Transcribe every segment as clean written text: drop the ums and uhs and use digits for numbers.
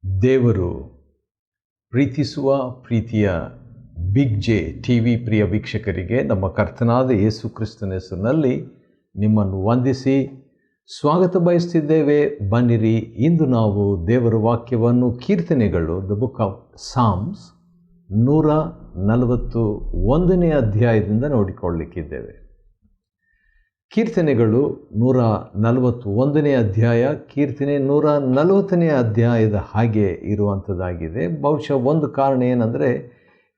ದೇವರು ಪ್ರೀತಿಸುವ ಪ್ರೀತಿಯ ಬಿಗ್ ಜೆ ಟಿ ವಿ ಪ್ರಿಯ ವೀಕ್ಷಕರಿಗೆ ನಮ್ಮ ಕರ್ತನಾದ ಯೇಸು ಕ್ರಿಸ್ತನ ಹೆಸರಿನಲ್ಲಿ ನಿಮ್ಮನ್ನು ವಂದಿಸಿ ಸ್ವಾಗತ ಬಯಸ್ತಿದ್ದೇವೆ. ಬನ್ನಿರಿ, ಇಂದು ನಾವು ದೇವರ ವಾಕ್ಯವನ್ನು ಕೀರ್ತನೆಗಳು ದ ಬುಕ್ ಆಫ್ ಸಾಮ್ಸ್ 141ನೇ ಅಧ್ಯಾಯದಿಂದ ನೋಡಿಕೊಳ್ಳಲಿಕ್ಕಿದ್ದೇವೆ. ಕೀರ್ತನೆಗಳು 141ನೇ ಅಧ್ಯಾಯ ಕೀರ್ತನೆ 140ನೇ ಅಧ್ಯಾಯದ ಹಾಗೆ ಇರುವಂಥದ್ದಾಗಿದೆ. ಬಹುಶಃ ಒಂದು ಕಾರಣ ಏನಂದರೆ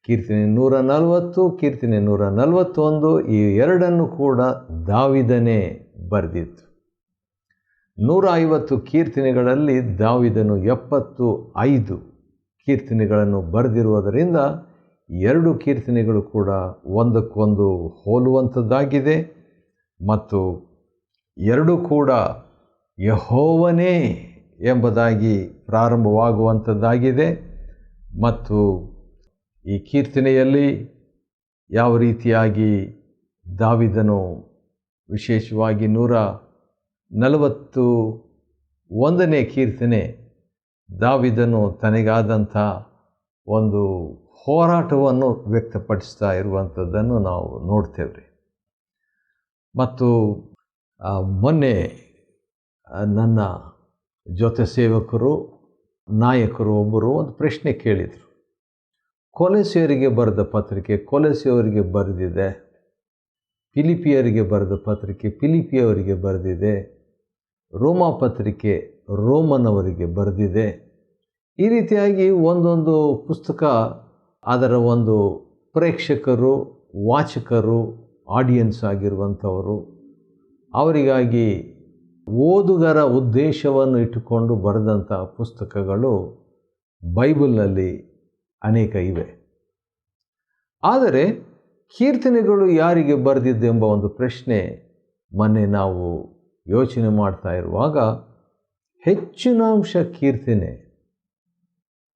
ಕೀರ್ತನೆ 140 ಕೀರ್ತನೆ 141 ಈ ಎರಡನ್ನು ಕೂಡ ದಾವಿದನೇ ಬರೆದಿತ್ತು. 150 ಕೀರ್ತನೆಗಳಲ್ಲಿ ದಾವಿದನು 75 ಕೀರ್ತನೆಗಳನ್ನು ಬರೆದಿರುವುದರಿಂದ ಎರಡು ಕೀರ್ತನೆಗಳು ಕೂಡ ಒಂದಕ್ಕೊಂದು ಹೋಲುವಂಥದ್ದಾಗಿದೆ ಮತ್ತು ಎರಡೂ ಕೂಡ ಯೆಹೋವನೇ ಎಂಬುದಾಗಿ ಪ್ರಾರಂಭವಾಗುವಂಥದ್ದಾಗಿದೆ. ಮತ್ತು ಈ ಕೀರ್ತನೆಯಲ್ಲಿ ಯಾವ ರೀತಿಯಾಗಿ ದಾವಿದನು ವಿಶೇಷವಾಗಿ 141ನೇ ಕೀರ್ತನೆ ದಾವಿದನು ತನಗಾದಂಥ ಒಂದು ಹೋರಾಟವನ್ನು ವ್ಯಕ್ತಪಡಿಸ್ತಾ ಇರುವಂಥದ್ದನ್ನು ನಾವು ನೋಡ್ತೇವೆ. ಮತ್ತು ಮೊನ್ನೆ ನನ್ನ ಜೊತೆ ಸೇವಕರು ನಾಯಕರು ಒಬ್ಬರು ಒಂದು ಪ್ರಶ್ನೆ ಕೇಳಿದರು. ಕೊಲೊಸ್ಸೆಯವರಿಗೆ ಬರೆದ ಪತ್ರಿಕೆ ಕೊಲೊಸ್ಸೆಯವರಿಗೆ ಬರೆದಿದೆ, ಫಿಲಿಪಿಯರಿಗೆ ಬರೆದ ಪತ್ರಿಕೆ ಫಿಲಿಪಿಯವರಿಗೆ ಬರೆದಿದೆ, ರೋಮ ಪತ್ರಿಕೆ ರೋಮನವರಿಗೆ ಬರೆದಿದೆ. ಈ ರೀತಿಯಾಗಿ ಒಂದೊಂದು ಪುಸ್ತಕ ಅದರ ಒಂದು ಪ್ರೇಕ್ಷಕರು ವಾಚಕರು ಆಡಿಯನ್ಸ್ ಆಗಿರುವಂಥವರು ಅವರಿಗಾಗಿ ಓದುಗರ ಉದ್ದೇಶವನ್ನು ಇಟ್ಟುಕೊಂಡು ಬರೆದಂಥ ಪುಸ್ತಕಗಳು ಬೈಬಲ್ನಲ್ಲಿ ಅನೇಕ ಇವೆ. ಆದರೆ ಕೀರ್ತನೆಗಳು ಯಾರಿಗೆ ಬರೆದಿದ್ದೆಂಬ ಒಂದು ಪ್ರಶ್ನೆ ಮೊನ್ನೆ ನಾವು ಯೋಚನೆ ಮಾಡ್ತಾ ಇರುವಾಗ ಹೆಚ್ಚಿನಾಂಶ ಕೀರ್ತನೆ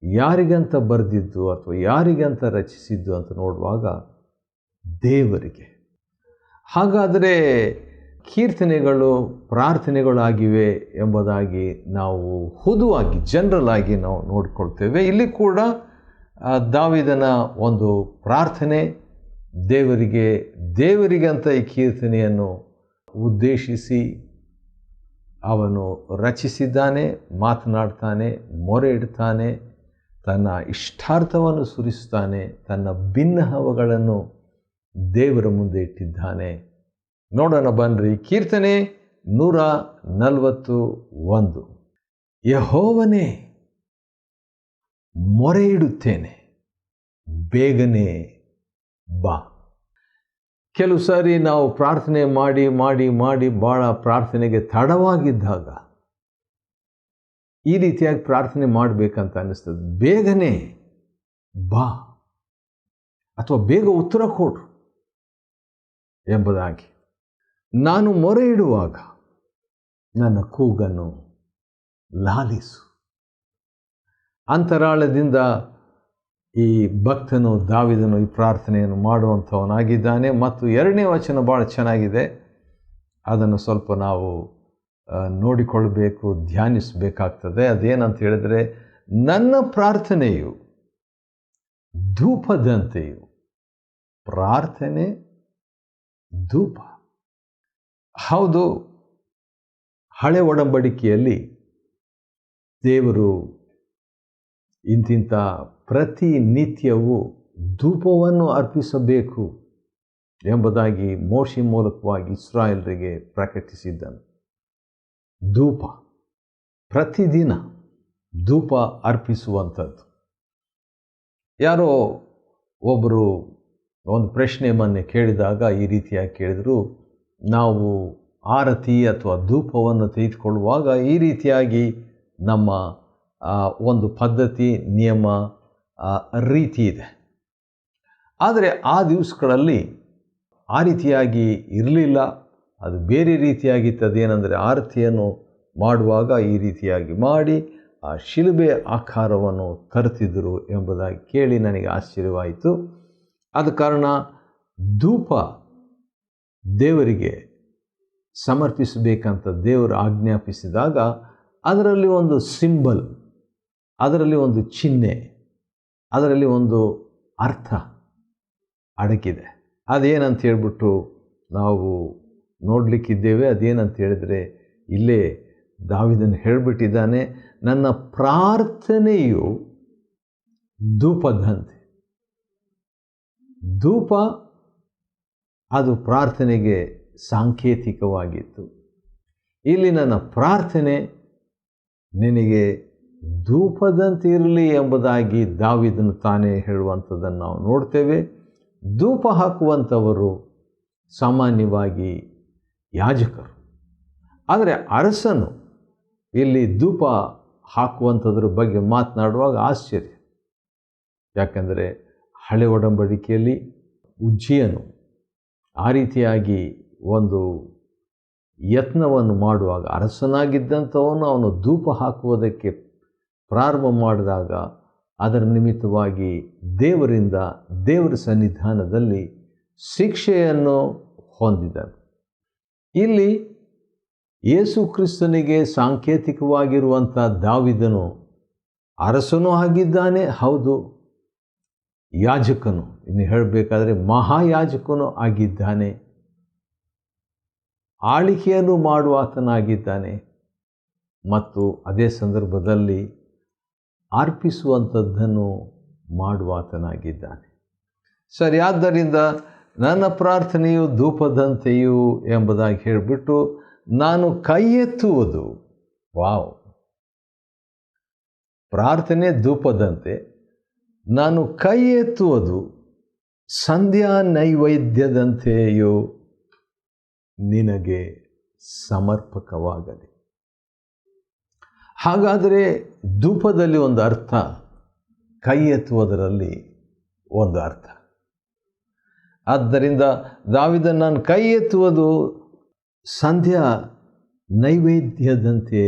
ಯಾರಿಗಂತ ಬರೆದಿದ್ದು ಅಥವಾ ಯಾರಿಗಂತ ರಚಿಸಿದ್ದು ಅಂತ ನೋಡುವಾಗ ದೇವರಿಗೆ. ಹಾಗಾದರೆ ಕೀರ್ತನೆಗಳು ಪ್ರಾರ್ಥನೆಗಳಾಗಿವೆ ಎಂಬುದಾಗಿ ನಾವು ಹುದುವಾಗಿ ಜನರಲ್ ಆಗಿ ನಾವು ನೋಡಿಕೊಳ್ತೇವೆ. ಇಲ್ಲಿ ಕೂಡ ದಾವಿದನ ಒಂದು ಪ್ರಾರ್ಥನೆ ದೇವರಿಗಂತ ಈ ಕೀರ್ತನೆಯನ್ನು ಉದ್ದೇಶಿಸಿ ಅವನು ರಚಿಸಿದ್ದಾನೆ, ಮಾತನಾಡ್ತಾನೆ, ಮೊರೆ ಇಡ್ತಾನೆ, ತನ್ನ ಇಷ್ಟಾರ್ಥವನ್ನು ಸುರಿಸ್ತಾನೆ, ತನ್ನ ಭಿನ್ನಹವಗಳನ್ನು ದೇವರ ಮುಂದೆ ಇಟ್ಟಿದ್ದಾನೆ. ನೋಡೋಣ ಬನ್ನಿರಿ. ಕೀರ್ತನೆ 141. ಯೆಹೋವನೇ, ಮೊರೆ ಇಡುತ್ತೇನೆ, ಬೇಗನೆ ಬಾ. ಕೆಲವು ಸಾರಿ ನಾವು ಪ್ರಾರ್ಥನೆ ಮಾಡಿ ಮಾಡಿ ಮಾಡಿ ಭಾಳ ಪ್ರಾರ್ಥನೆಗೆ ತಡವಾಗಿದ್ದಾಗ ಈ ರೀತಿಯಾಗಿ ಪ್ರಾರ್ಥನೆ ಮಾಡಬೇಕಂತ ಅನ್ನಿಸ್ತದೆ. ಬೇಗನೆ ಬಾ ಅಥವಾ ಬೇಗ ಉತ್ತರ ಕೊಡು ಎಂಬುದಾಗಿ. ನಾನು ಮೊರೆ ಇಡುವಾಗ ನನ್ನ ಕೂಗನ್ನು ಲಾಲಿಸು. ಅಂತರಾಳದಿಂದ ಈ ಭಕ್ತನು ದಾವಿದನು ಈ ಪ್ರಾರ್ಥನೆಯನ್ನು ಮಾಡುವಂಥವನಾಗಿದ್ದಾನೆ. ಮತ್ತು ಎರಡನೇ ವಚನ ಭಾಳ ಚೆನ್ನಾಗಿದೆ, ಅದನ್ನು ಸ್ವಲ್ಪ ನಾವು ನೋಡಿಕೊಳ್ಳಬೇಕು, ಧ್ಯಾನಿಸಬೇಕಾಗ್ತದೆ. ಅದೇನಂತ ಹೇಳಿದರೆ, ನನ್ನ ಪ್ರಾರ್ಥನೆಯು ಧೂಪದಂತೆಯು. ಪ್ರಾರ್ಥನೆ ಧೂಪ. ಹೌದು, ಹಳೆ ಒಡಂಬಡಿಕೆಯಲ್ಲಿ ದೇವರು ಇಂತಿಂಥ ಪ್ರತಿನಿತ್ಯವೂ ಧೂಪವನ್ನು ಅರ್ಪಿಸಬೇಕು ಎಂಬುದಾಗಿ ಮೋಶೆ ಮೂಲಕವಾಗಿ ಇಸ್ರಾಯೇಲರಿಗೆ ಪ್ರಕಟಿಸಿದ್ದನು. ಧೂಪ, ಪ್ರತಿದಿನ ಧೂಪ ಅರ್ಪಿಸುವಂಥದ್ದು. ಯಾರೋ ಒಬ್ಬರು ಒಂದು ಪ್ರಶ್ನೆ ಮೊನ್ನೆ ಕೇಳಿದಾಗ ಈ ರೀತಿಯಾಗಿ ಕೇಳಿದರು, ನಾವು ಆರತಿ ಅಥವಾ ಧೂಪವನ್ನು ತೆಗೆದುಕೊಳ್ಳುವಾಗ ಈ ರೀತಿಯಾಗಿ ನಮ್ಮ ಒಂದು ಪದ್ಧತಿ, ನಿಯಮ, ರೀತಿ ಇದೆ. ಆದರೆ ಆ ದಿವಸಗಳಲ್ಲಿ ಆ ರೀತಿಯಾಗಿ ಇರಲಿಲ್ಲ, ಅದು ಬೇರೆ ರೀತಿಯಾಗಿತ್ತು. ಅದೇನೆಂದರೆ ಆರತಿಯನ್ನು ಮಾಡುವಾಗ ಈ ರೀತಿಯಾಗಿ ಮಾಡಿ ಆ ಶಿಲುಬೆ ಆಕಾರವನ್ನು ತರುತ್ತಿದ್ದರು ಎಂಬುದಾಗಿ ಕೇಳಿ ನನಗೆ ಆಶ್ಚರ್ಯವಾಯಿತು. ಆದ ಕಾರಣ ಧೂಪ ದೇವರಿಗೆ ಸಮರ್ಪಿಸಬೇಕಂತ ದೇವರು ಆಜ್ಞಾಪಿಸಿದಾಗ ಅದರಲ್ಲಿ ಒಂದು ಸಿಂಬಲ್, ಅದರಲ್ಲಿ ಒಂದು ಚಿಹ್ನೆ, ಅದರಲ್ಲಿ ಒಂದು ಅರ್ಥ ಅಡಗಿದೆ. ಅದೇನಂತ ಹೇಳ್ಬಿಟ್ಟು ನಾವು ನೋಡಲಿಕ್ಕಿದ್ದೇವೆ. ಅದೇನಂತ ಹೇಳಿದರೆ, ಇಲ್ಲೇ ದಾವೀದನು ಹೇಳಿಬಿಟ್ಟಿದ್ದಾನೆ, ನನ್ನ ಪ್ರಾರ್ಥನೆಯು ಧೂಪದಂತೆ. ಧೂಪ ಅದು ಪ್ರಾರ್ಥನೆಗೆ ಸಾಂಕೇತಿಕವಾಗಿತ್ತು. ಇಲ್ಲಿ ನನ್ನ ಪ್ರಾರ್ಥನೆ ನಿನಗೆ ಧೂಪದಂತೆ ಇರಲಿ ಎಂಬುದಾಗಿ ದಾವೀದನು ತಾನೇ ಹೇಳುವಂಥದ್ದನ್ನು ನಾವು ನೋಡ್ತೇವೆ. ಧೂಪ ಹಾಕುವಂಥವರು ಸಾಮಾನ್ಯವಾಗಿ ಯಾಜಕರು. ಆದರೆ ಅರಸನು ಇಲ್ಲಿ ಧೂಪ ಹಾಕುವಂಥದ್ರ ಬಗ್ಗೆ ಮಾತನಾಡುವಾಗ ಆಶ್ಚರ್ಯ. ಯಾಕೆಂದರೆ ಹಳೆ ಒಡಂಬಡಿಕೆಯಲ್ಲಿ ಉಜ್ಜಿಯನು ಆ ರೀತಿಯಾಗಿ ಒಂದು ಯತ್ನವನ್ನು ಮಾಡುವಾಗ, ಅರಸನಾಗಿದ್ದಂಥವನು ಅವನು ಧೂಪ ಹಾಕುವುದಕ್ಕೆ ಪ್ರಾರಂಭ ಮಾಡಿದಾಗ ಅದರ ನಿಮಿತ್ತವಾಗಿ ದೇವರ ಸನ್ನಿಧಾನದಲ್ಲಿ ಶಿಕ್ಷೆಯನ್ನು ಹೊಂದಿದನು. ಇಲ್ಲಿ ಯೇಸು ಕ್ರಿಸ್ತನಿಗೆ ಸಾಂಕೇತಿಕವಾಗಿರುವಂಥ ದಾವೀದನು ಅರಸನೂ ಆಗಿದ್ದಾನೆ, ಹೌದು, ಯಾಜಕನು, ಇನ್ನು ಹೇಳಬೇಕಾದ್ರೆ ಮಹಾಯಾಜಕನು ಆಗಿದ್ದಾನೆ, ಆಳಿಕೆಯನ್ನು ಮಾಡುವಾತನಾಗಿದ್ದಾನೆ, ಮತ್ತು ಅದೇ ಸಂದರ್ಭದಲ್ಲಿ ಅರ್ಪಿಸುವಂಥದ್ದನ್ನು ಮಾಡುವಾತನಾಗಿದ್ದಾನೆ. ಸರಿ, ಆದ್ದರಿಂದ ನನ್ನ ಪ್ರಾರ್ಥನೆಯು ಧೂಪದಂತೆಯೂ ಎಂಬುದಾಗಿ ಹೇಳಿಬಿಟ್ಟು ನಾನು ಕೈ ಎತ್ತುವುದು, ವಾವ್, ಪ್ರಾರ್ಥನೆ ಧೂಪದಂತೆ, ನಾನು ಕೈ ಎತ್ತುವುದು ಸಂಧ್ಯಾ ನೈವೇದ್ಯದಂತೆಯೂ ನಿನಗೆ ಸಮರ್ಪಕವಾಗಲಿ. ಹಾಗಾದರೆ ಧೂಪದಲ್ಲಿ ಒಂದು ಅರ್ಥ, ಕೈ ಎತ್ತುವುದರಲ್ಲಿ ಒಂದು ಅರ್ಥ. ಆದ್ದರಿಂದ ದಾವೀದನು ನಾನು ಕೈ ಎತ್ತುವುದು ಸಂಧ್ಯಾ ನೈವೇದ್ಯದಂತೆ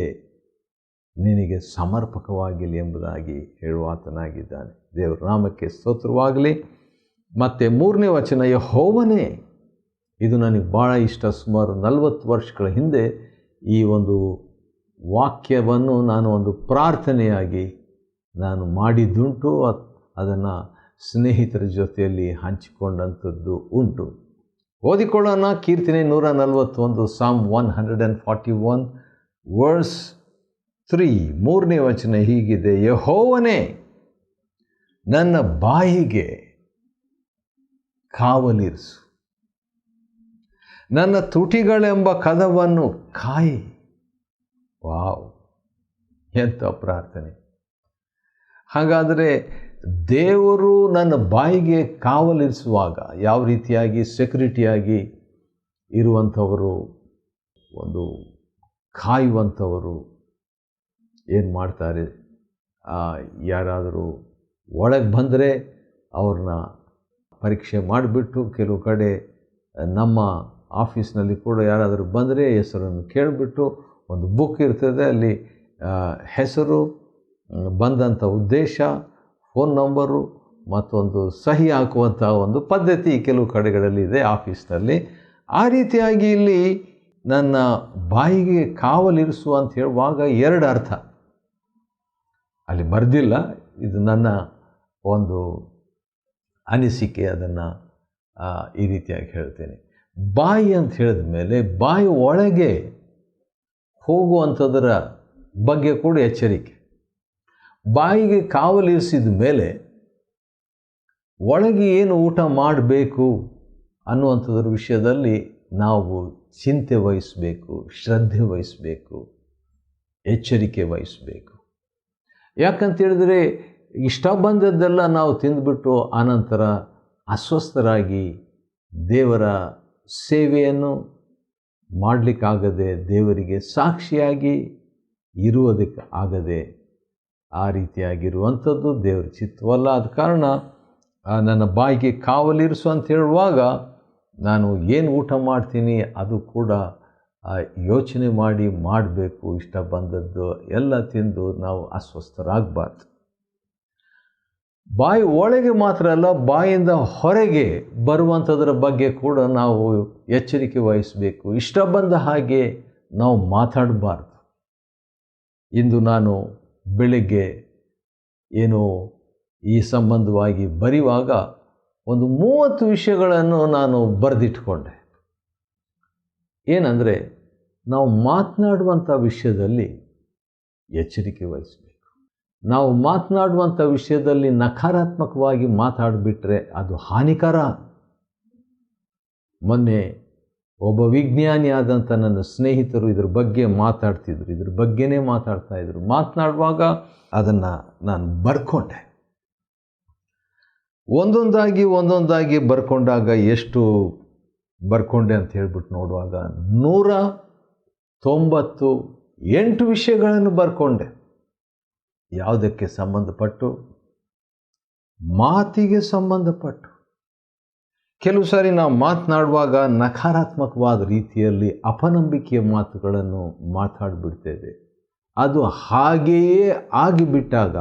ನಿನಗೆ ಸಮರ್ಪಕವಾಗಿಲ್ಲ ಎಂಬುದಾಗಿ ಹೇಳುವಾತನಾಗಿದ್ದಾನೆ. ದೇವರ ನಾಮಕ್ಕೆ ಸ್ತೋತ್ರವಾಗಲಿ. ಮತ್ತು 3ನೇ ವಚನ, ಯೆಹೋವನೇ, ಇದು ನನಗೆ ಭಾಳ ಇಷ್ಟ. ಸುಮಾರು 40 ವರ್ಷಗಳ ಹಿಂದೆ ಈ ಒಂದು ವಾಕ್ಯವನ್ನು ನಾನು ಒಂದು ಪ್ರಾರ್ಥನೆಯಾಗಿ ನಾನು ಮಾಡಿದ್ದುಂಟು. ಅದನ್ನು ಸ್ನೇಹಿತರ ಜೊತೆಯಲ್ಲಿ ಹಂಚಿಕೊಂಡಂಥದ್ದು ಉಂಟು. ಓದಿಕೊಳ್ಳೋಣ. ಕೀರ್ತನೆ 141, Psalm 141 verse 3, 3ನೇ ವಚನ ಹೀಗಿದೆ, ಯೆಹೋವನೇ ನನ್ನ ಬಾಯಿಗೆ ಕಾವಲಿರಿಸು, ನನ್ನ ತುಟಿಗಳೆಂಬ ಕದವನ್ನು ಕಾಯಿ. ವಾವ್, ಎಂಥ ಪ್ರಾರ್ಥನೆ! ಹಾಗಾದರೆ ದೇವರು ನನ್ನ ಬಾಯಿಗೆ ಕಾವಲಿರಿಸುವಾಗ ಯಾವ ರೀತಿಯಾಗಿ ಸೆಕ್ಯೂರಿಟಿಯಾಗಿ ಇರುವಂಥವರು, ಒಂದು ಕಾಯುವಂಥವರು ಏನು ಮಾಡ್ತಾರೆ, ಯಾರಾದರೂ ಒಳಗೆ ಬಂದರೆ ಅವ್ರನ್ನ ಪರೀಕ್ಷೆ ಮಾಡಿಬಿಟ್ಟು, ಕೆಲವು ಕಡೆ ನಮ್ಮ ಆಫೀಸ್ನಲ್ಲಿ ಕೂಡ ಯಾರಾದರೂ ಬಂದರೆ ಹೆಸರನ್ನು ಕೇಳಿಬಿಟ್ಟು ಒಂದು ಬುಕ್ ಇರ್ತದೆ, ಅಲ್ಲಿ ಹೆಸರು, ಬಂದಂಥ ಉದ್ದೇಶ, ಫೋನ್ ನಂಬರು ಮತ್ತೊಂದು ಸಹಿ ಹಾಕುವಂಥ ಒಂದು ಪದ್ಧತಿ ಕೆಲವು ಕಡೆಗಳಲ್ಲಿ ಇದೆ ಆಫೀಸ್ನಲ್ಲಿ. ಆ ರೀತಿಯಾಗಿ ಇಲ್ಲಿ ನನ್ನ ಬಾಯಿಗೆ ಕಾವಲಿರಿಸು ಅಂತ ಹೇಳುವಾಗ 2 ಅರ್ಥ ಅಲ್ಲಿ ಬರೆದಿಲ್ಲ. ಇದು ನನ್ನ ಒಂದು ಅನಿಸಿಕೆ, ಅದನ್ನು ಈ ರೀತಿಯಾಗಿ ಹೇಳ್ತೇನೆ. ಬಾಯಿ ಅಂತ ಹೇಳಿದ ಮೇಲೆ ಬಾಯಿ ಒಳಗೆ ಹೋಗುವಂಥದ್ದರ ಬಗ್ಗೆ ಕೂಡ ಎಚ್ಚರಿಕೆ. ಬಾಯಿಗೆ ಕಾವಲಿರಿಸಿದ ಮೇಲೆ ಒಳಗೆ ಏನು ಊಟ ಮಾಡಬೇಕು ಅನ್ನುವಂಥದ್ರ ವಿಷಯದಲ್ಲಿ ನಾವು ಚಿಂತೆ ವಹಿಸಬೇಕು, ಶ್ರದ್ಧೆ ವಹಿಸಬೇಕು, ಎಚ್ಚರಿಕೆ ವಹಿಸಬೇಕು. ಯಾಕಂತೇಳಿದರೆ ಇಷ್ಟ ಬಂದದ್ದೆಲ್ಲ ನಾವು ತಿಂದುಬಿಟ್ಟು ಆನಂತರ ಅಸ್ವಸ್ಥರಾಗಿ ದೇವರ ಸೇವೆಯನ್ನು ಮಾಡಲಿಕ್ಕಾಗದೆ, ದೇವರಿಗೆ ಸಾಕ್ಷಿಯಾಗಿ ಇರುವುದಕ್ಕೆ ಆಗದೆ, ಆ ರೀತಿಯಾಗಿರುವಂಥದ್ದು ದೇವರ ಚಿತ್ತವಲ್ಲ. ಆದ ಕಾರಣ ನನ್ನ ಬಾಯಿಗೆ ಕಾವಲಿರಿಸು ಅಂತ ಹೇಳುವಾಗ ನಾನು ಏನು ಊಟ ಮಾಡ್ತೀನಿ ಅದು ಕೂಡ ಯೋಚನೆ ಮಾಡಿ ಮಾಡಬೇಕು. ಇಷ್ಟ ಬಂದದ್ದು ಎಲ್ಲ ತಿಂದು ನಾವು ಅಸ್ವಸ್ಥರಾಗಬಾರ್ದು. ಬಾಯಿ ಒಳಗೆ ಮಾತ್ರ ಅಲ್ಲ, ಬಾಯಿಂದ ಹೊರಗೆ ಬರುವಂಥದ್ರ ಬಗ್ಗೆ ಕೂಡ ನಾವು ಎಚ್ಚರಿಕೆ ವಹಿಸಬೇಕು. ಇಷ್ಟ ಬಂದ ಹಾಗೆ ನಾವು ಮಾತಾಡಬಾರ್ದು. ಇಂದು ನಾನು ಬೆಳಿಗ್ಗೆ ಏನು ಈ ಸಂಬಂಧವಾಗಿ ಬರೆಯುವಾಗ ಒಂದು 30 ವಿಷಯಗಳನ್ನು ನಾನು ಬರೆದಿಟ್ಕೊಂಡೆ. ಏನಂದರೆ, ನಾವು ಮಾತನಾಡುವಂಥ ವಿಷಯದಲ್ಲಿ ಎಚ್ಚರಿಕೆ ವಹಿಸಬೇಕು. ನಾವು ಮಾತನಾಡುವಂಥ ವಿಷಯದಲ್ಲಿ ನಕಾರಾತ್ಮಕವಾಗಿ ಮಾತಾಡಿಬಿಟ್ರೆ ಅದು ಹಾನಿಕರ. ಮೊನ್ನೆ ಒಬ್ಬ ವಿಜ್ಞಾನಿ ಆದಂಥ ನನ್ನ ಸ್ನೇಹಿತರು ಇದ್ರ ಬಗ್ಗೆ ಮಾತಾಡ್ತಿದ್ರು, ಇದ್ರ ಬಗ್ಗೆನೇ ಮಾತಾಡ್ತಾಯಿದ್ರು. ಮಾತನಾಡುವಾಗ ಅದನ್ನು ನಾನು ಬರ್ಕೊಂಡೆ. ಒಂದೊಂದಾಗಿ ಬರ್ಕೊಂಡಾಗ ಎಷ್ಟು ಬರ್ಕೊಂಡೆ ಅಂತ ಹೇಳ್ಬಿಟ್ಟು ನೋಡುವಾಗ 198 ವಿಷಯಗಳನ್ನು ಬರ್ಕೊಂಡೆ. ಯಾವುದಕ್ಕೆ ಸಂಬಂಧಪಟ್ಟು? ಮಾತಿಗೆ ಸಂಬಂಧಪಟ್ಟು. ಕೆಲವು ಸಾರಿ ನಾವು ಮಾತನಾಡುವಾಗ ನಕಾರಾತ್ಮಕವಾದ ರೀತಿಯಲ್ಲಿ ಅಪನಂಬಿಕೆಯ ಮಾತುಗಳನ್ನು ಮಾತಾಡಿಬಿಡ್ತೇವೆ. ಅದು ಹಾಗೆಯೇ ಆಗಿಬಿಟ್ಟಾಗ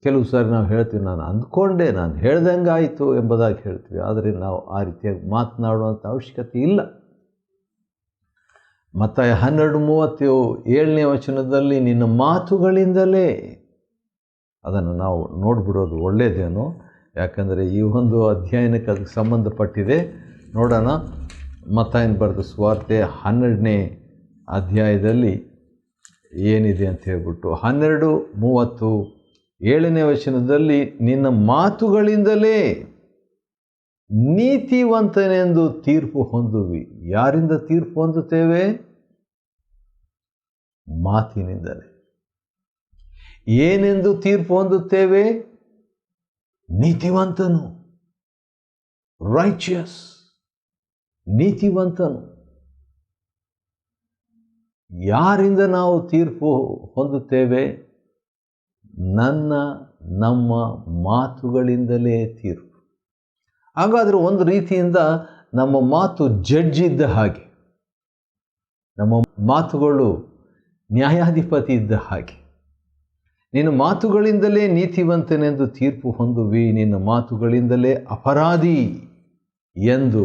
ಕೆಲವು ಸಾರಿ ನಾವು ಹೇಳ್ತೀವಿ, ನಾನು ಅಂದ್ಕೊಂಡೆ, ನಾನು ಹೇಳ್ದಂಗೆ ಆಯಿತು ಎಂಬುದಾಗಿ ಹೇಳ್ತೀವಿ. ಆದರೆ ನಾವು ಆ ರೀತಿಯಾಗಿ ಮಾತನಾಡುವಂಥ ಅವಶ್ಯಕತೆ ಇಲ್ಲ. ಮತ್ತಾಯ 12:37ನೇ ವಚನದಲ್ಲಿ ನಿನ್ನ ಮಾತುಗಳಿಂದಲೇ, ಅದನ್ನು ನಾವು ನೋಡಿಬಿಡೋದು ಒಳ್ಳೆಯದೇನೋ, ಯಾಕಂದರೆ ಈ ಒಂದು ಅಧ್ಯಯನಕ್ಕೆ ಅದಕ್ಕೆ ಸಂಬಂಧಪಟ್ಟಿದೆ. ನೋಡೋಣ. ಮತ್ತಾಯನ ಬರೆದ ಸುವಾರ್ತೆ 12ನೇ ಅಧ್ಯಾಯದಲ್ಲಿ ಏನಿದೆ ಅಂತ ಹೇಳ್ಬಿಟ್ಟು 12:37ನೇ ವಚನದಲ್ಲಿ ನಿನ್ನ ಮಾತುಗಳಿಂದಲೇ ನೀತಿವಂತನೆಂದು ತೀರ್ಪು ಹೊಂದುವಿ. ಯಾರಿಂದ ತೀರ್ಪು ಹೊಂದುತ್ತೇವೆ? ಮಾತಿನಿಂದಲೇ. ಏನೆಂದು ತೀರ್ಪು ಹೊಂದುತ್ತೇವೆ? ನೀತಿವಂತನು, ರೈಚಿಯಸ್, ನೀತಿವಂತನು. ಯಾರಿಂದ ನಾವು ತೀರ್ಪು ಹೊಂದುತ್ತೇವೆ? ನಮ್ಮ ಮಾತುಗಳಿಂದಲೇ ತೀರ್ಪು. ಹಾಗಾದರೆ ಒಂದು ರೀತಿಯಿಂದ ನಮ್ಮ ಮಾತು ಜಡ್ಜ್ ಇದ್ದ ಹಾಗೆ, ನಮ್ಮ ಮಾತುಗಳು ನ್ಯಾಯಾಧಿಪತಿ ಇದ್ದ ಹಾಗೆ. ನಿನ್ನ ಮಾತುಗಳಿಂದಲೇ ನೀತಿವಂತನೆಂದು ತೀರ್ಪು ಹೊಂದುವಿ, ನಿನ್ನ ಮಾತುಗಳಿಂದಲೇ ಅಪರಾಧಿ ಎಂದು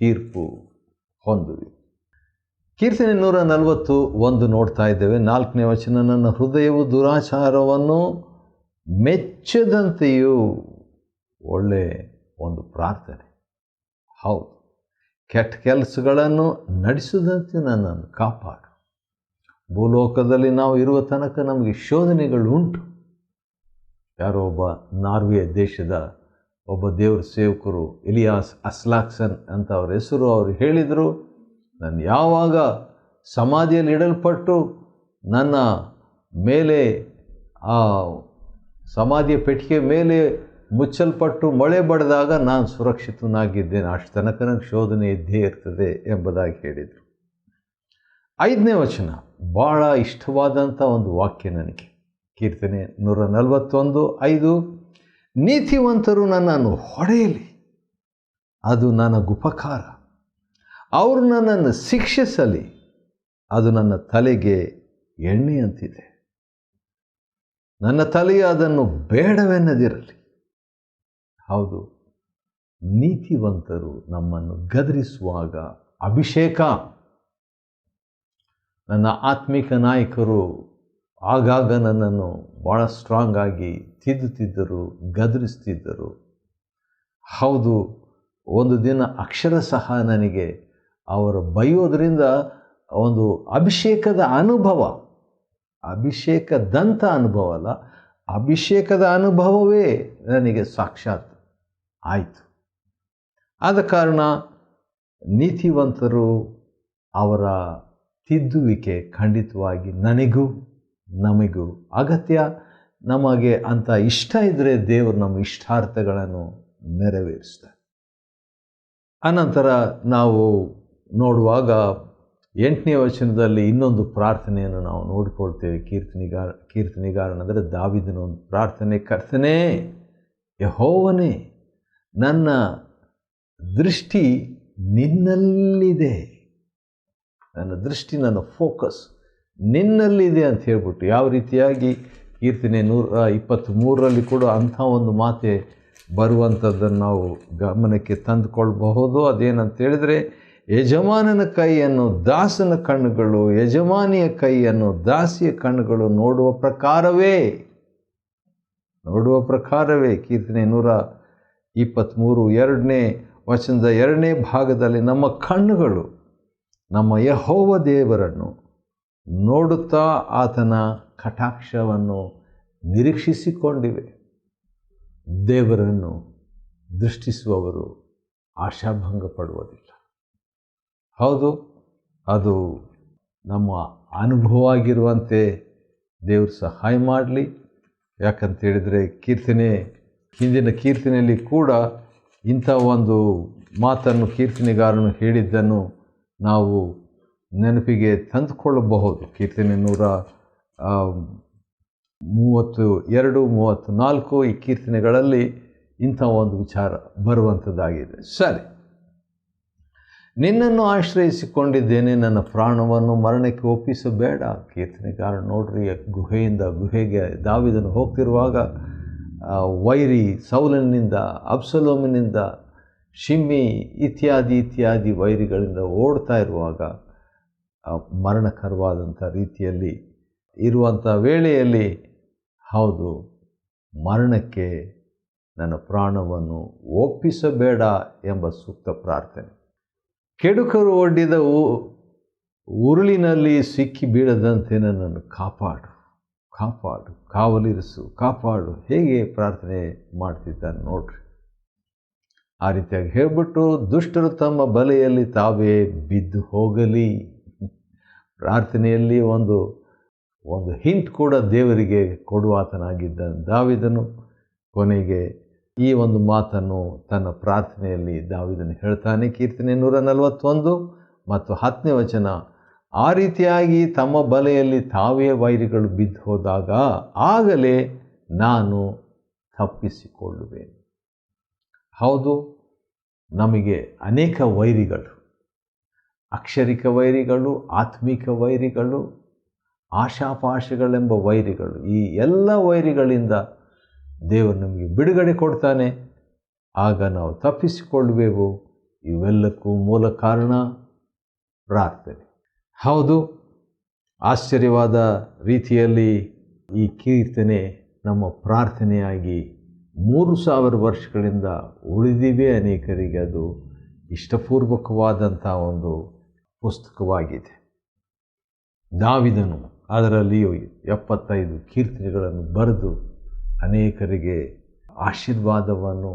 ತೀರ್ಪು ಹೊಂದುವಿ. ಕೀರ್ತನೆ 141 ನೋಡ್ತಾ ಇದ್ದೇವೆ. 4ನೇ ವಚನ, ನನ್ನ ಹೃದಯವು ದುರಾಚಾರವನ್ನು ಮೆಚ್ಚದಂತೆಯೂ. ಒಳ್ಳೆ ಒಂದು ಪ್ರಾರ್ಥನೆ. ಹೌದು, ಕೆಟ್ಟ ಕೆಲಸಗಳನ್ನು ನಡೆಸದಂತೆ ನನ್ನನ್ನು ಕಾಪಾಡು. ಭೂಲೋಕದಲ್ಲಿ ನಾವು ಇರುವ ತನಕ ನಮಗೆ ಶೋಧನೆಗಳು ಉಂಟು. ಯಾರೋ ಒಬ್ಬ ನಾರ್ವೆ ದೇಶದ ಒಬ್ಬ ದೇವ್ರ ಸೇವಕರು, ಎಲಿಯಾಸ್ ಅಸ್ಲಾಕ್ಸನ್ ಅಂತ ಅವ್ರ ಹೆಸರು, ಅವರು ಹೇಳಿದರು, ನಾನು ಯಾವಾಗ ಸಮಾಧಿಯಲ್ಲಿ ಇಡಲ್ಪಟ್ಟು ನನ್ನ ಮೇಲೆ ಆ ಸಮಾಧಿಯ ಪೆಟ್ಟಿಗೆ ಮೇಲೆ ಮುಚ್ಚಲ್ಪಟ್ಟು ಮಳೆ ಬಡಿದಾಗ ನಾನು ಸುರಕ್ಷಿತನಾಗಿದ್ದೇನೆ, ಅಷ್ಟು ತನಕ ನನಗೆ ಶೋಧನೆ ಇದ್ದೇ ಇರ್ತದೆ ಎಂಬುದಾಗಿ ಹೇಳಿದರು. 5ನೇ ವಚನ ಭಾಳ ಇಷ್ಟವಾದಂಥ ಒಂದು ವಾಕ್ಯ ನನಗೆ. ಕೀರ್ತನೆ 141:5, ನೀತಿವಂತರು ನನ್ನನ್ನು ಹೊಡೆಯಲಿ, ಅದು ನನಗುಪಕಾರ. ಅವರು ನನ್ನನ್ನು ಶಿಕ್ಷಿಸಲಿ, ಅದು ನನ್ನ ತಲೆಗೆ ಎಣ್ಣೆ ಅಂತಿದೆ. ನನ್ನ ತಲೆಗೆ ಅದನ್ನು ಬೇಡವೆನ್ನದಿರಲಿ. ಹೌದು, ನೀತಿವಂತರು ನಮ್ಮನ್ನು ಗದರಿಸುವಾಗ ಅಭಿಷೇಕ. ನನ್ನ ಆತ್ಮಿಕ ನಾಯಕರು ಆಗಾಗ ನನ್ನನ್ನು ಭಾಳ ಸ್ಟ್ರಾಂಗ್ ಆಗಿ ತಿದ್ದುತ್ತಿದ್ದರು, ಗದರಿಸ್ತಿದ್ದರು. ಹೌದು, ಒಂದು ದಿನ ಅಕ್ಷರಶಃ ನನಗೆ ಅವರು ಬೈಯೋದ್ರಿಂದ ಒಂದು ಅಭಿಷೇಕದ ಅನುಭವ, ಅಭಿಷೇಕದಂಥ ಅನುಭವ ಅಲ್ಲ, ಅಭಿಷೇಕದ ಅನುಭವವೇ ನನಗೆ ಸಾಕ್ಷಾತ್ ಆಯಿತು. ಆದ ಕಾರಣ ನೀತಿವಂತರು ಅವರ ತಿದ್ದುವಿಕೆ ಖಂಡಿತವಾಗಿ ನನಗೂ ನಮಗೂ ಅಗತ್ಯ. ನಮಗೆ ಅಂತ ಇಷ್ಟ ಇದ್ದರೆ ದೇವರು ನಮ್ಮ ಇಷ್ಟಾರ್ಥಗಳನ್ನು ನೆರವೇರಿಸ್ತಾರೆ. ಅನಂತರ ನಾವು ನೋಡುವಾಗ 8ನೇ ವಚನದಲ್ಲಿ ಇನ್ನೊಂದು ಪ್ರಾರ್ಥನೆಯನ್ನು ನಾವು ನೋಡಿಕೊಳ್ತೇವೆ. ಕೀರ್ತನಿಗಾರನೆಂದರೆ ದಾವೀದನ ಒಂದು ಪ್ರಾರ್ಥನೆ. ಕರ್ತನೇ, ಯೆಹೋವನೇ, ನನ್ನ ದೃಷ್ಟಿ ನಿನ್ನಲ್ಲಿದೆ. ನನ್ನ ದೃಷ್ಟಿ, ನನ್ನ ಫೋಕಸ್ ನಿನ್ನಲ್ಲಿದೆ ಅಂತ ಹೇಳ್ಬಿಟ್ಟು, ಯಾವ ರೀತಿಯಾಗಿ ಕೀರ್ತನೆ 123ರಲ್ಲಿ ಕೂಡ ಅಂಥ ಒಂದು ಮಾತೆ ಬರುವಂಥದ್ದನ್ನು ನಾವು ಗಮನಕ್ಕೆ ತಂದುಕೊಳ್ಬಹುದು. ಅದೇನಂತ ಹೇಳಿದರೆ, ಯಜಮಾನನ ಕೈಯನ್ನು ದಾಸನ ಕಣ್ಣುಗಳು, ಯಜಮಾನಿಯ ಕೈಯನ್ನು ದಾಸಿಯ ಕಣ್ಣುಗಳು ನೋಡುವ ಪ್ರಕಾರವೇ ನೋಡುವ ಪ್ರಕಾರವೇ ಕೀರ್ತನೆ 123 2ನೇ ವಚನದ 2ನೇ ಭಾಗದಲ್ಲಿ ನಮ್ಮ ಕಣ್ಣುಗಳು ನಮ್ಮ ಯೆಹೋವ ದೇವರನ್ನು ನೋಡುತ್ತಾ ಆತನ ಕಟಾಕ್ಷವನ್ನು ನಿರೀಕ್ಷಿಸಿಕೊಂಡಿವೆ. ದೇವರನ್ನು ದೃಷ್ಟಿಸುವವರು ಆಶಾಭಂಗ ಪಡುವುದಿಲ್ಲ. ಹೌದು, ಅದು ನಮ್ಮ ಅನುಭವ ಆಗಿರುವಂತೆ ದೇವರು ಸಹಾಯ ಮಾಡಲಿ. ಯಾಕಂತೇಳಿದರೆ ಹಿಂದಿನ ಕೀರ್ತನೆಯಲ್ಲಿ ಕೂಡ ಇಂಥ ಒಂದು ಮಾತನ್ನು ಕೀರ್ತನೆಗಾರನು ಹೇಳಿದ್ದನ್ನು ನಾವು ನೆನಪಿಗೆ ತಂದುಕೊಳ್ಳಬಹುದು. ಕೀರ್ತನೆ 132, 34 ಈ ಕೀರ್ತನೆಗಳಲ್ಲಿ ಇಂಥ ಒಂದು ವಿಚಾರ ಬರುವಂಥದ್ದಾಗಿದೆ. ಸರಿ, ನಿನ್ನನ್ನು ಆಶ್ರಯಿಸಿಕೊಂಡಿದ್ದೇನೆ, ನನ್ನ ಪ್ರಾಣವನ್ನು ಮರಣಕ್ಕೆ ಒಪ್ಪಿಸಬೇಡ. ಕೀರ್ತನೆಗಾರ ನೋಡ್ರಿ, ಗುಹೆಗೆ ದಾವೀದನು ಹೋಗ್ತಿರುವಾಗ ವೈರಿ ಸೌಲನಿಂದ, ಅಬ್ಸಲೋಮಿನಿಂದ, ಶಿಮ್ಮಿ ಇತ್ಯಾದಿ ವೈರಿಗಳಿಂದ ಓಡ್ತಾ ಇರುವಾಗ ಮರಣಕರವಾದಂಥ ರೀತಿಯಲ್ಲಿ ಇರುವಂಥ ವೇಳೆಯಲ್ಲಿ, ಹೌದು, ಮರಣಕ್ಕೆ ನನ್ನ ಪ್ರಾಣವನ್ನು ಒಪ್ಪಿಸಬೇಡ ಎಂಬ ಸೂಕ್ತ ಪ್ರಾರ್ಥನೆ. ಕೆಡುಕರು ಒಡ್ಡಿದ ಉರುಳಿನಲ್ಲಿ ಸಿಕ್ಕಿ ಬೀಳದಂತೆ ನನ್ನನ್ನು ಕಾಪಾಡು, ಕಾವಲಿರಿಸು, ಕಾಪಾಡು. ಹೇಗೆ ಪ್ರಾರ್ಥನೆ ಮಾಡ್ತಿದ್ದಾನೆ ನೋಡ್ರಿ. ಆ ರೀತಿಯಾಗಿ ಹೇಳಿಬಿಟ್ಟು, ದುಷ್ಟರು ತಮ್ಮ ಬಲೆಯಲ್ಲಿ ತಾವೇ ಬಿದ್ದು ಹೋಗಲಿ. ಪ್ರಾರ್ಥನೆಯಲ್ಲಿ ಒಂದು ಹಿಂಟ್ ಕೂಡ ದೇವರಿಗೆ ಕೊಡುವಾತನಾಗಿದ್ದ ದಾವೀದನು ಕೊನೆಗೆ ಈ ಒಂದು ಮಾತನ್ನು ತನ್ನ ಪ್ರಾರ್ಥನೆಯಲ್ಲಿ ದಾವೀದನು ಹೇಳ್ತಾನೆ. ಕೀರ್ತನೆ 141 ಮತ್ತು 10ನೇ ವಚನ, ಆ ರೀತಿಯಾಗಿ ತಮ್ಮ ಬಲೆಯಲ್ಲಿ ತಾವೇ ವೈರಿಗಳು ಬಿದ್ದು ಹೋದಾಗ ಆಗಲೇ ನಾನು ತಪ್ಪಿಸಿಕೊಳ್ಳುವೆನು. ಹೌದು, ನಮಗೆ ಅನೇಕ ವೈರಿಗಳು, ಅಕ್ಷರಿಕ ವೈರಿಗಳು, ಆತ್ಮಿಕ ವೈರಿಗಳು, ಆಶಾಪಾಶಗಳೆಂಬ ವೈರಿಗಳು, ಈ ಎಲ್ಲ ವೈರಿಗಳಿಂದ ದೇವರು ನಮಗೆ ಬಿಡುಗಡೆ ಕೊಡ್ತಾನೆ. ಆಗ ನಾವು ತಪ್ಪಿಸಿಕೊಳ್ಳುವೆವು. ಇವೆಲ್ಲಕ್ಕೂ ಮೂಲ ಕಾರಣ ಪ್ರಾರ್ಥನೆ. ಹೌದು, ಆಶ್ಚರ್ಯವಾದ ರೀತಿಯಲ್ಲಿ ಈ ಕೀರ್ತನೆ ನಮ್ಮ ಪ್ರಾರ್ಥನೆಯಾಗಿ 3000 ವರ್ಷಗಳಿಂದ ಉಳಿದಿವೆ. ಅನೇಕರಿಗೆ ಅದು ಇಷ್ಟಪೂರ್ವಕವಾದಂಥ ಒಂದು ಪುಸ್ತಕವಾಗಿದೆ. ದಾವೀದನು ಅದರಲ್ಲಿಯೂ 75 ಕೀರ್ತನೆಗಳನ್ನು ಬರೆದು ಅನೇಕರಿಗೆ ಆಶೀರ್ವಾದವನ್ನು,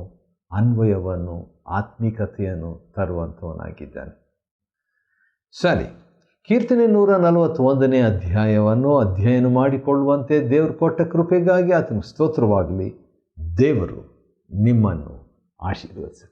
ಅನ್ವಯವನ್ನು, ಆತ್ಮಿಕತೆಯನ್ನು ತರುವಂಥವನಾಗಿದ್ದಾನೆ. ಸರಿ, ಕೀರ್ತನೆ 141ನೇ ಅಧ್ಯಾಯವನ್ನು ಅಧ್ಯಯನ ಮಾಡಿಕೊಳ್ಳುವಂತೆ ದೇವರು ಕೊಟ್ಟ ಕೃಪೆಗಾಗಿ ಆತನಿಗೆ ಸ್ತೋತ್ರವಾಗಲಿ. ದೇವರು ನಿಮ್ಮನ್ನು ಆಶೀರ್ವದಿಸಲಿ.